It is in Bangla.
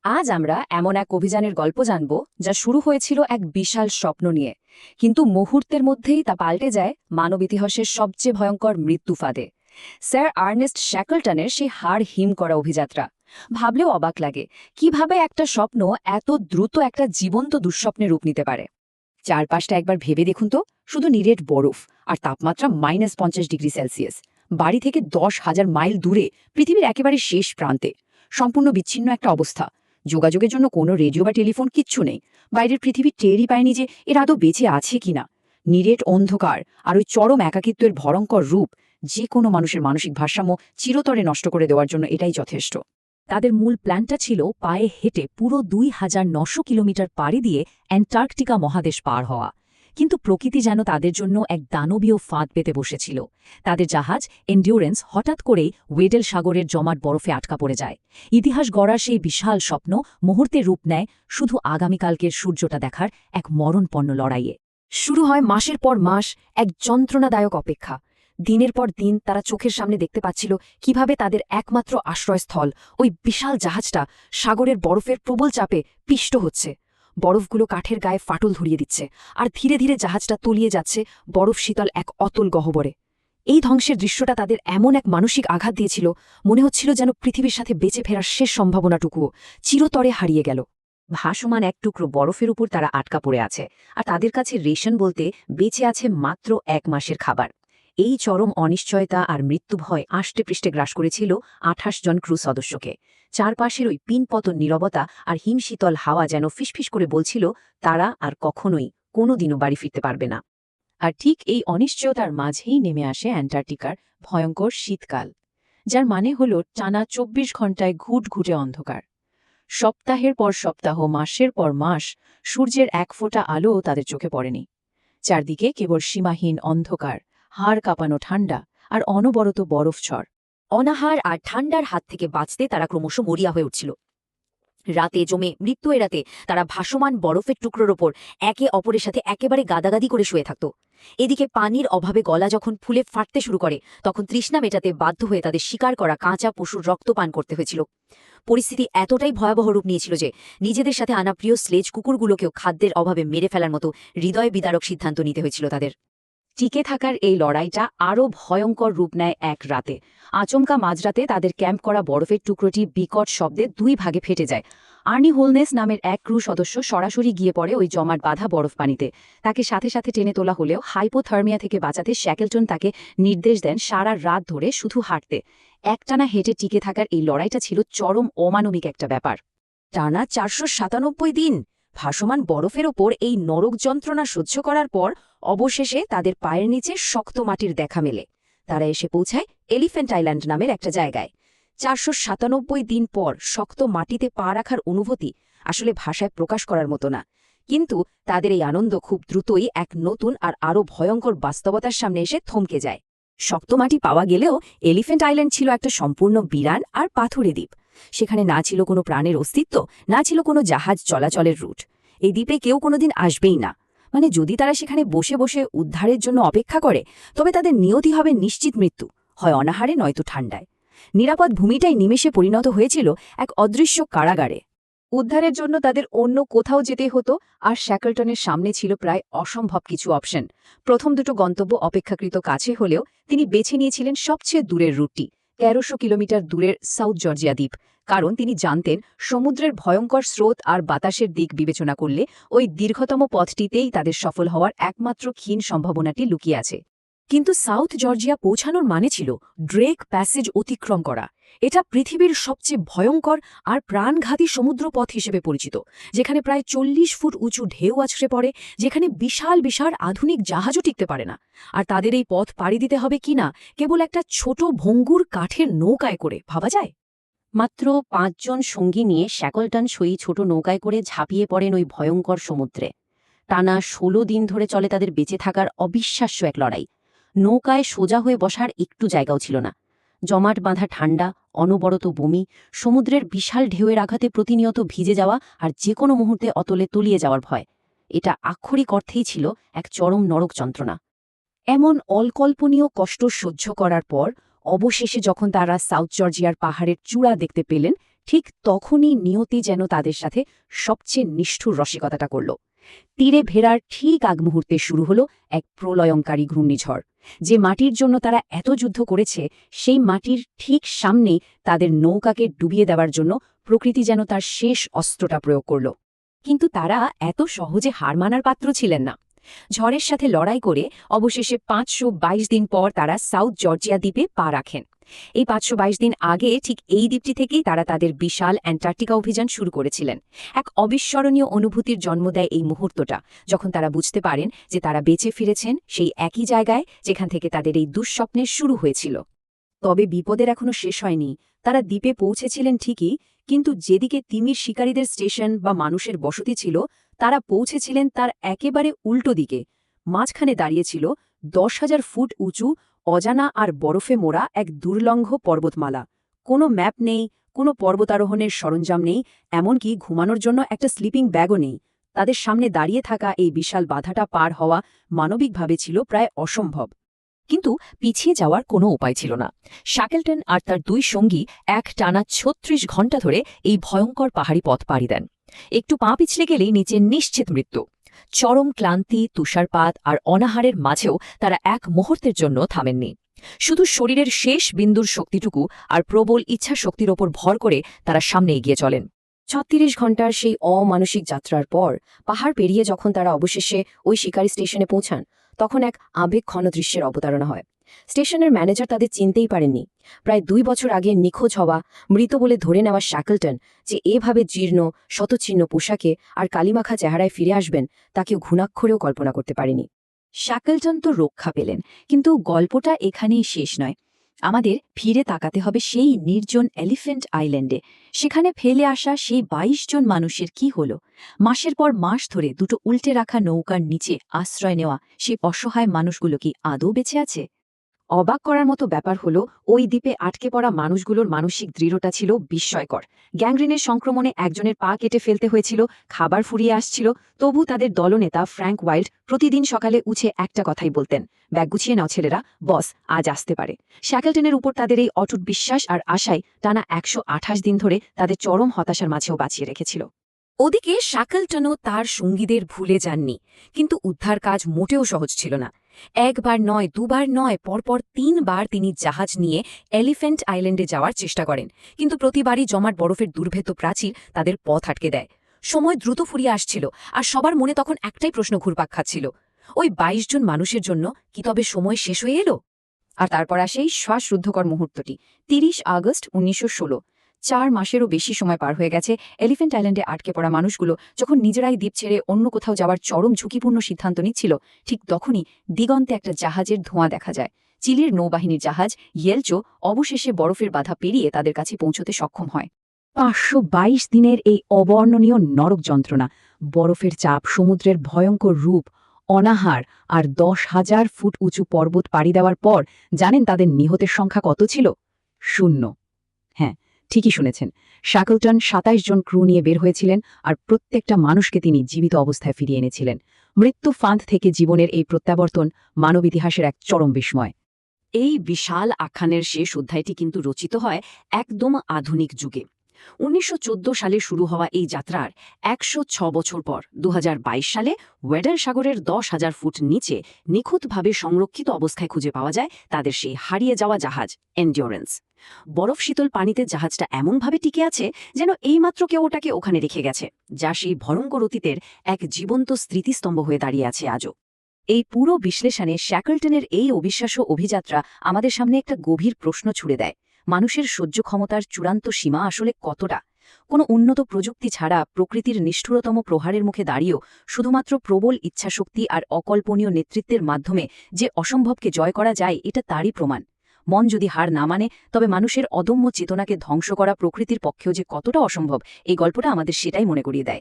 আজ আমরা এমন এক অভিযানের গল্প জানব যা শুরু হয়েছিল এক বিশাল স্বপ্ন নিয়ে, কিন্তু মুহূর্তের মধ্যেই তা পাল্টে যায় মানব ইতিহাসের সবচেয়ে ভয়ঙ্কর মৃত্যু ফাঁদে। স্যার আর্নেস্ট শ্যাকলটনের সেই হাড় হিম করা অভিযাত্রা ভাবলেও অবাক লাগে। কিভাবে একটা স্বপ্ন এত দ্রুত একটা জীবন্ত দুঃস্বপ্নে রূপ নিতে পারে। চারপাশটা একবার ভেবে দেখুন তো, শুধু নিরেট বরফ আর তাপমাত্রা -50 ডিগ্রি সেলসিয়াস। বাড়ি থেকে 10,000 মাইল দূরে, পৃথিবীর একেবারে শেষ প্রান্তে, সম্পূর্ণ বিচ্ছিন্ন একটা অবস্থা। যোগাযোগের জন্য কোনো রেডিও বা টেলিফোন কিচ্ছু নেই। বাইরের পৃথিবী টেরই পায়নি যে এর আদৌ বেঁচে আছে কিনা। নিরেট অন্ধকার আর ওই চরম একাকিত্বের ভয়ঙ্কর রূপ, যে কোনো মানুষের মানসিক ভারসাম্য চিরতরে নষ্ট করে দেওয়ার জন্য এটাই যথেষ্ট। তাদের মূল প্ল্যানটা ছিল পায়ে হেঁটে পুরো 2,900 কিলোমিটার পাড়ি দিয়ে অ্যান্টার্কটিকা মহাদেশ পার হওয়া। কিন্তু প্রকৃতি যেন তাদের জন্য এক দানবীয় ফাঁদ পেতে বসেছিল। তাদের জাহাজ এন্ডিউরেন্স হঠাৎ করেই ওয়েডেল সাগরের জমাট বরফে আটকা পড়ে যায়। ইতিহাস গড়ার সেই বিশাল স্বপ্ন মুহূর্তে রূপ নেয় শুধু আগামীকালকের সূর্যটা দেখার এক মরণপন্ন লড়াইয়ে। শুরু হয় মাসের পর মাস এক যন্ত্রণাদায়ক অপেক্ষা। দিনের পর দিন তারা চোখের সামনে দেখতে পাচ্ছিল কিভাবে তাদের একমাত্র আশ্রয়স্থল, ওই বিশাল জাহাজটা, সাগরের বরফের প্রবল চাপে পিষ্ট হচ্ছে। বরফগুলো কাঠের গায়ে ফাটল ধরিয়ে দিচ্ছে, আর ধীরে ধীরে জাহাজটা তলিয়ে যাচ্ছে বরফ শীতল এক অতল গহ্বরে। এই ধ্বংসের দৃশ্যটা তাদের এমন এক মানসিক আঘাত দিয়েছিল, মনে হচ্ছিল যেন পৃথিবীর সাথে বেঁচে ফেরার শেষ সম্ভাবনাটুকুও চিরতরে হারিয়ে গেল। ভাসমান এক টুকরো বরফের উপর তারা আটকা পড়ে আছে, আর তাদের কাছে রেশন বলতে বেঁচে আছে মাত্র 1 মাসের খাবার। এই চরম অনিশ্চয়তা আর মৃত্যুভয় আষ্টেপৃষ্ঠে গ্রাস করেছিল 28 জন ক্রু সদস্যকে। চারপাশের ওই পিনপতন নীরবতা আর হিমশীতল হাওয়া যেন ফিসফিস করে বলছিল তারা আর কখনোই কোনোদিনও বাড়ি ফিরতে পারবে না। আর ঠিক এই অনিশ্চয়তার মাঝেই নেমে আসে অ্যান্টার্কটিকার ভয়ঙ্কর শীতকাল, যার মানে হল টানা 24 ঘণ্টায় ঘুটঘুটে অন্ধকার। সপ্তাহের পর সপ্তাহ, মাসের পর মাস সূর্যের এক ফোঁটা আলোও তাদের চোখে পড়েনি। চারদিকে কেবল সীমাহীন অন্ধকার, হাড় কাঁপানো ঠান্ডা আর অনবরত বরফ ঝড়। অনাহার আর ঠান্ডার হাত থেকে বাঁচতে তারা ক্রমশ মরিয়া হয়ে উঠছিল। রাতে জমে মৃত্যু এড়াতে তারা ভাসমান বরফের টুকরোর ওপর একে অপরের সাথে একেবারে গাদাগাদি করে শুয়ে থাকত। এদিকে পানির অভাবে গলা যখন ফুলে ফাটতে শুরু করে, তখন তৃষ্ণা মেটাতে বাধ্য হয়ে তাদের শিকার করা কাঁচা পশুর রক্ত পান করতে হয়েছিল। পরিস্থিতি এতটাই ভয়াবহ রূপ নিয়েছিল যে নিজেদের সাথে আনা প্রিয় স্লেজ কুকুরগুলোকেও খাদ্যের অভাবে মেরে ফেলার মতো হৃদয় বিদারক সিদ্ধান্ত নিতে হয়েছিল তাদের। টিকে থাকার এই লড়াইটা আরও ভয়ঙ্কর রূপ নেয় এক রাতে। আচমকা মাঝরাতে তাদের ক্যাম্প করা বরফের টুকরোটি বিকট শব্দে 2 ভাগে ফেটে যায়। আর্নি হোলনেস নামের এক ক্রু সদস্য সরাসরি গিয়ে পড়ে ওই জমাট বাঁধা বরফ পানিতে। তাকে সাথে সাথে টেনে তোলা হলেও হাইপোথার্মিয়া থেকে বাঁচাতে শ্যাকেলটন তাকে নির্দেশ দেন সারা রাত ধরে শুধু হাঁটতে। একটানা হেঁটে টিকে থাকার এই লড়াইটা ছিল চরম অমানবিক একটা ব্যাপার। টানা 497 দিন ভাসমান বরফের ওপর এই নরক যন্ত্রণা সহ্য করার পর অবশেষে তাদের পায়ের নিচে শক্ত মাটির দেখা মেলে। তারা এসে পৌঁছায় এলিফ্যান্ট আইল্যান্ড নামের একটা জায়গায়। 497 দিন পর শক্ত মাটিতে পা রাখার অনুভূতি আসলে ভাষায় প্রকাশ করার মতো না। কিন্তু তাদের এই আনন্দ খুব দ্রুতই এক নতুন আর আরও ভয়ঙ্কর বাস্তবতার সামনে এসে থমকে যায়। শক্ত মাটি পাওয়া গেলেও এলিফ্যান্ট আইল্যান্ড ছিল একটা সম্পূর্ণ বিরান আর পাথুরে দ্বীপ। সেখানে না ছিল কোনো প্রাণের অস্তিত্ব, না ছিল কোনো জাহাজ চলাচলের রুট। এই দ্বীপে কেউ কোনোদিন আসবেই না। মানে যদি তারা সেখানে বসে বসে উদ্ধারের জন্য অপেক্ষা করে, তবে তাদের নিয়তি হবে নিশ্চিত মৃত্যু, হয় অনাহারে নয়তো ঠান্ডায়। নিরাপদ ভূমিটাই নিমেষে পরিণত হয়েছিল এক অদৃশ্য কারাগারে। উদ্ধারের জন্য তাদের অন্য কোথাও যেতে হতো, আর শ্যাকলটনের সামনে ছিল প্রায় অসম্ভব কিছু অপশন। প্রথম দুটো গন্তব্য অপেক্ষাকৃত কাছে হলেও তিনি বেছে নিয়েছিলেন সবচেয়ে দূরের রুটটি, 1300 কিলোমিটার দূরের সাউথ জর্জিয়া দ্বীপ। কারণ তিনি জানতেন সমুদ্রের ভয়ঙ্কর স্রোত আর বাতাসের দিক বিবেচনা করলে ওই দীর্ঘতম পথটিতেই তাদের সফল হওয়ার একমাত্র ক্ষীণ সম্ভাবনাটি লুকিয়ে আছে। কিন্তু সাউথ জর্জিয়া পৌঁছানোর মানে ছিল ড্রেক প্যাসেজ অতিক্রম করা। এটা পৃথিবীর সবচেয়ে ভয়ঙ্কর আর প্রাণঘাতী সমুদ্রপথ হিসেবে পরিচিত, যেখানে প্রায় 40 ফুট উঁচু ঢেউ আছড়ে পড়ে, যেখানে বিশাল বিশাল আধুনিক জাহাজও টিকতে পারে না। আর তাদের এই পথ পাড়ি দিতে হবে কিনা কেবল একটা ছোট ভঙ্গুর কাঠের নৌকায় করে, ভাবা যায়? মাত্র 5 জন সঙ্গী নিয়ে শ্যাকলটন সেই ছোট নৌকায় করে ঝাঁপিয়ে পড়েন ওই ভয়ঙ্কর সমুদ্রে। টানা 16 দিন ধরে চলে তাদের বেঁচে থাকার অবিশ্বাস্য এক লড়াই। নৌকায় সোজা হয়ে বসার একটু জায়গাও ছিল না। জমাট বাঁধা ঠান্ডা, অনবরত বমি, সমুদ্রের বিশাল ঢেউয়ের আঘাতে প্রতিনিয়ত ভিজে যাওয়া আর যে কোনো মুহূর্তে অতলে তলিয়ে যাওয়ার ভয়। এটা আক্ষরিক অর্থেই ছিল এক চরম নরক যন্ত্রণা। এমন অকল্পনীয় কষ্ট সহ্য করার পর অবশেষে যখন তারা সাউথ জর্জিয়ার পাহাড়ের চূড়া দেখতে পেলেন, ঠিক তখনই নিয়তি যেন তাদের সাথে সবচেয়ে নিষ্ঠুর রসিকতাটা করল। তীরে ভেড়ার ঠিক আগ মুহূর্তে শুরু হলো এক প্রলয়ঙ্কারী ঘূর্ণিঝড়। যে মাটির জন্য তারা এত যুদ্ধ করেছে, সেই মাটির ঠিক সামনেই তাদের নৌকাকে ডুবিয়ে দেওয়ার জন্য প্রকৃতি যেন তার শেষ অস্ত্রটা প্রয়োগ করল। কিন্তু তারা এত সহজে হার মানার পাত্র ছিলেন না। ঝড়ের সাথে লড়াই করে অবশেষে ৫২২ দিন পর তারা সাউথ জর্জিয়া দ্বীপে পা রাখেন। এই ৫২২ দিন আগে ঠিক এই দ্বীপটি থেকেই তারা তাদের বিশাল অ্যান্টার্কটিকা অভিযান শুরু করেছিলেন। এক অবিস্মরণীয় অনুভূতির জন্ম দেয় এই মুহূর্তটা, যখন তারা বুঝতে পারেন যে তারা বেঁচে ফিরেছেন সেই একই জায়গায় যেখান থেকে তাদের এই দুঃস্বপ্নের শুরু হয়েছিল। তবে বিপদের এখনো শেষ হয়নি। তারা দ্বীপে পৌঁছেছিলেন ঠিকই, কিন্তু যেদিকে তিমির শিকারীদের স্টেশন বা মানুষের বসতি ছিল, তারা পৌঁছেছিলেন তার একেবারে উল্টো দিকে। মাঝখানে দাঁড়িয়েছিল ১০,০০০ ফুট উঁচু, অজানা আর বরফে মোড়া এক দুর্লঙ্ঘ পর্বতমালা। কোনো ম্যাপ নেই, কোনো পর্বতারোহণের সরঞ্জাম নেই, এমনকি ঘুমানোর জন্য একটা স্লিপিং ব্যাগও নেই। তাদের সামনে দাঁড়িয়ে থাকা এই বিশাল বাধাটা পার হওয়া মানবিকভাবে ছিল প্রায় অসম্ভব। কিন্তু পিছিয়ে যাওয়ার কোনো উপায় ছিল না। শ্যাকেলটন আর তার ২ সঙ্গী এক টানা ৩৬ ঘণ্টা ধরে এই ভয়ঙ্কর পাহাড়ি পথ পাড়ি দেন। একটু পা পিছলে গেলেই নিচে নিশ্চিত মৃত্যু। চরম ক্লান্তি, তুষারপাত আর অনাহারের মাঝেও তারা এক মুহূর্তের জন্য থামেননি। শুধু শরীরের শেষ বিন্দুর শক্তিটুকু আর প্রবল ইচ্ছা শক্তির ওপর ভর করে তারা সামনে এগিয়ে চলেন। ৩৬ ঘণ্টার সেই অমানসিক যাত্রার পর পাহাড় পেরিয়ে যখন তারা অবশেষে ওই শিকারি স্টেশনে পৌঁছান, তখন এক আবেগঘন দৃশ্যের অবতারণা হয়। স্টেশনের ম্যানেজার তাদের চিনতেই পারেননি। প্রায় ২ বছর আগে নিখোঁজ হওয়া, মৃত বলে ধরে নেওয়া শ্যাকেলটন যে এভাবে জীর্ণ, শতচ্ছিন্ন পোশাকে আর কালিমাখা চেহারায় ফিরে আসবেন, তাকেও ঘুণাক্ষরেও কল্পনা করতে পারেনি। শ্যাকেলটন তো রক্ষা পেলেন, কিন্তু গল্পটা এখানেই শেষ নয়। আমাদের ফিরে তাকাতে হবে সেই নির্জন এলিফ্যান্ট আইল্যান্ডে। সেখানে ফেলে আসা সেই ২২ জন মানুষের কি হলো? মাসের পর মাস ধরে দুটো উল্টে রাখা নৌকার নিচে আশ্রয় নেওয়া সেই অসহায় মানুষগুলো কি আদৌ বেঁচে আছে? অবাক করার মতো ব্যাপার হলো, ওই দ্বীপে আটকে পড়া মানুষগুলোর মানসিক দৃঢ়তা ছিল বিস্ময়কর। গ্যাংগ্রিনের সংক্রমণে একজনের পা কেটে ফেলতে হয়েছিল, খাবার ফুরিয়ে আসছিল, তবু তাদের দলনেতা ফ্র্যাঙ্ক ওয়াইল্ড প্রতিদিন সকালে উঠে একটা কথাই বলতেন, ব্যাগ গুছিয়ে নাও ছেলেরা, বস আজ আসতে পারে। শ্যাকেলটনের উপর তাদের এই অটুট বিশ্বাস আর আশায় টানা ১২৮ দিন ধরে তাদের চরম হতাশার মাঝেও বাঁচিয়ে রেখেছিল। ওদিকে শ্যাকেলটনও তার সঙ্গীদের ভুলে যাননি, কিন্তু উদ্ধার কাজ মোটেও সহজ ছিল না। একবার নয়, দুবার নয়, পরপর ৩ বার তিনি জাহাজ নিয়ে এলিফ্যান্ট আইল্যান্ডে যাওয়ার চেষ্টা করেন, কিন্তু প্রতিবারই জমাট বরফের দুর্ভেদ্য প্রাচীর তাদের পথ আটকে দেয়। সময় দ্রুত ফুরিয়ে আসছিল, আর সবার মনে তখন একটাই প্রশ্ন ঘুরপাক খাচ্ছিল, ওই ২২ জন মানুষের জন্য কি তবে সময় শেষ হয়ে এলো? আর তারপর আসে এই শ্বাসরুদ্ধকর মুহূর্তটি। ৩০ আগস্ট ১৯১৬। ৪ মাসেরও বেশি সময় পার হয়ে গেছে এলিফ্যান্ট আইল্যান্ডে আটকে পড়া মানুষগুলো যখন নিজেরাই দ্বীপ ছেড়ে অন্য কোথাও যাওয়ার চরম ঝুঁকিপূর্ণ সিদ্ধান্ত নিচ্ছিল, ঠিক তখনই দিগন্তে একটা জাহাজের ধোঁয়া দেখা যায়। চিলির নৌবাহিনীর জাহাজ ইয়েলচো অবশেষে বরফের বাধা পেরিয়ে তাদের কাছে পৌঁছতে সক্ষম হয়। ৫২২ দিনের এই অবর্ণনীয় নরক যন্ত্রণা, বরফের চাপ, সমুদ্রের ভয়ঙ্কর রূপ, অনাহার আর ১০,০০০ ফুট উঁচু পর্বত পাড়ি দেওয়ার পর জানেন তাদের নিহতের সংখ্যা কত ছিল? ০। হ্যাঁ, ঠিকই শুনেছেন। শ্যাকেলটন ২৭ জন ক্রু নিয়ে বের হয়েছিলেন, আর প্রত্যেকটা মানুষকে তিনি জীবিত অবস্থায় ফিরিয়ে এনেছিলেন। মৃত্যু ফাঁদ থেকে জীবনের এই প্রত্যাবর্তন মানব ইতিহাসের এক চরম বিস্ময়। এই বিশাল আখ্যানের শেষ অধ্যায়টি কিন্তু রচিত হয় একদম আধুনিক যুগে। ১৯১৪ সালে শুরু হওয়া এই যাত্রার ১০৬ বছর পর ২০২২ সালে ওয়েডার সাগরের ১০,০০০ ফুট নিচে নিখুঁতভাবে সংরক্ষিত অবস্থায় খুঁজে পাওয়া যায় তাদের সেই হারিয়ে যাওয়া জাহাজ এন্ডিওরেন্স। বরফ শীতল পানিতে জাহাজটা এমনভাবে টিকে আছে যেন এইমাত্র কেউ ওটাকে ওখানে রেখে গেছে, যা সেই ভয়ঙ্কর অতীতের এক জীবন্ত স্মৃতিস্তম্ভ হয়ে দাঁড়িয়ে আছে আজও। এই পুরো বিশ্লেষণে শ্যাকেলটনের এই অবিশ্বাস্য অভিযাত্রা আমাদের সামনে একটা গভীর প্রশ্ন ছুড়ে দেয়, মানুষের সহ্য ক্ষমতার চূড়ান্ত সীমা আসলে কতটা? কোনো উন্নত প্রযুক্তি ছাড়া প্রকৃতির নিষ্ঠুরতম প্রহারের মুখে দাঁড়িয়েও শুধুমাত্র প্রবল ইচ্ছাশক্তি আর অকল্পনীয় নেতৃত্বের মাধ্যমে যে অসম্ভবকে জয় করা যায়, এটা তারই প্রমাণ। মন যদি হার না মানে, তবে মানুষের অদম্য চেতনাকে ধ্বংস করা প্রকৃতির পক্ষেও যে কতটা অসম্ভব, এই গল্পটা আমাদের সেটাই মনে করিয়ে দেয়।